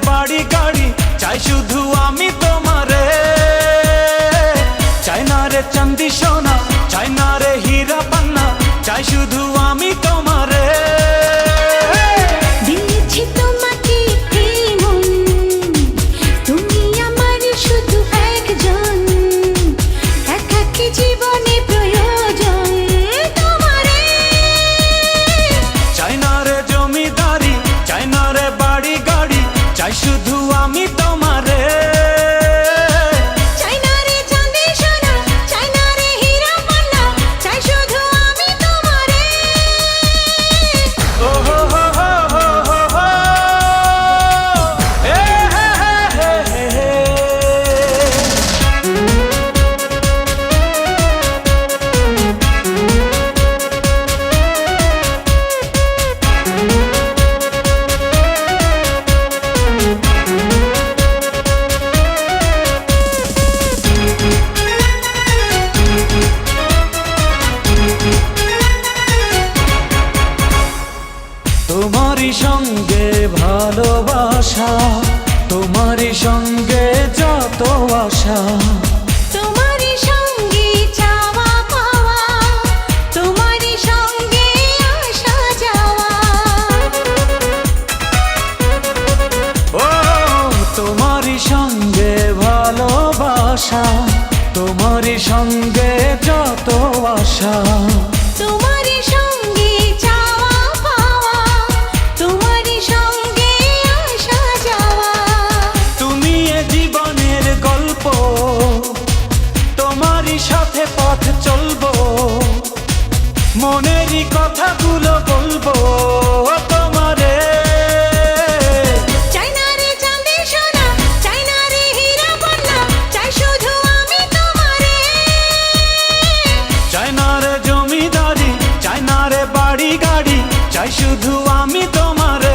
বাড়ি গাড়ি চাই শুধু আমি তোমারে। চাই না রে চাঁদি সোনা, চাই না রে হীরা পান্না, চাই শুধু আমি তোমারে। দিয়েছি তোমাকে এই মন, তুমি আমার শুধু একজন, একাকী জীবনে প্রয়োজন তোমারে। চাই না রে জমিদারি, চাই না রে বাড়ি গাড়ি, চাই শুধু আমি তোমারে। চাই না রে চাঁদি সোনা, চাই না রে হীরা পান্না, চাই শুধু আমি তোমারে। ও হো হো হো হো হো হো, এ হে হে হে হে। তোমারই সঙ্গে ভালোবাসা, তোমারই সঙ্গে যত আশা, তোমারই সঙ্গে চাওয়া পাওয়া, তোমারই সঙ্গে আসা যাওয়া। ও তোমারই সঙ্গে ভালোবাসা, তোমারই সঙ্গে যত আশা, তোমারই সঙ্গে চাওয়া পাওয়া, তোমারই সঙ্গে আসা যাওয়া। তুমি এ জীবনের গল্প, তোমারই সাথে পথ চলবো, মনেরই কথাগুলো বলবো তোমারে। চাই না রে চাঁদি সোনা, চাই না রে হীরা পান্না, চাই শুধু আমি তোমারে। চাই না রে জমিদারি, চাই না রে বাড়ি গাড়ি, চাই শুধু আমি তোমারে।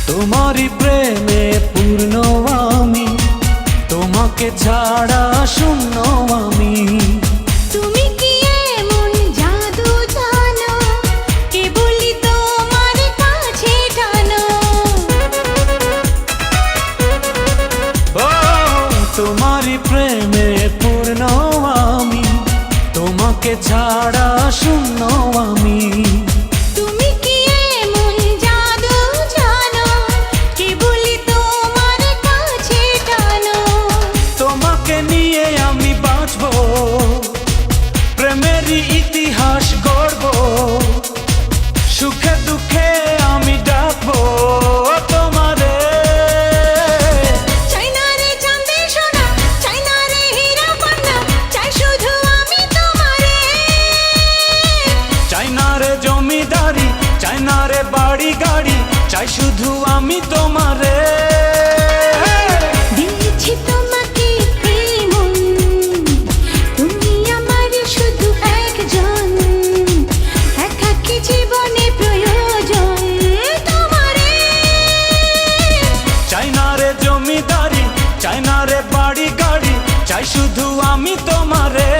তোমারই প্রেমে পূর্ণ আমি, তোমাকে ছাড়া শূন্য আমি। তুমি কি এমন জাদু জানো, কেবলই তোমার কাছে টানো। ও তোমারই প্রেমে পূর্ণ আমি, তোমাকে ছাড়া শূন্য আমি। তুমি কি এমন জাদু জানো, কেবলই তোমার কাছে টানো। তোমাকে নিয়ে আমি বাঁচবো, প্রেমেরই ইতিহাস গড়বো, সুখে দুঃখে আমি ডাকবো তোমারে। চাই না রে চাঁদি সোনা, চাই না রে হীরা পান্না, চাই শুধু আমি তোমারে। চাই না রে জমিদারি, চাই না রে বাড়ি গাড়ি, চাই শুধু আমি তোমারে। দিয়েছি তোমাকে এই মন, তুমি আমার শুধু একজন, একাকী জীবনে প্রয়োজন তোমারে। চাই না রে জমিদারি, চাই না রে বাড়ি গাড়ি, চাই শুধু আমি তোমারে।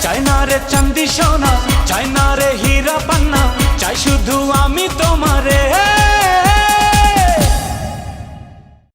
চাই না রে চাঁদি সোনা, চাই না রে হীরা পান্না, চাই শুধু আমি তোমারে।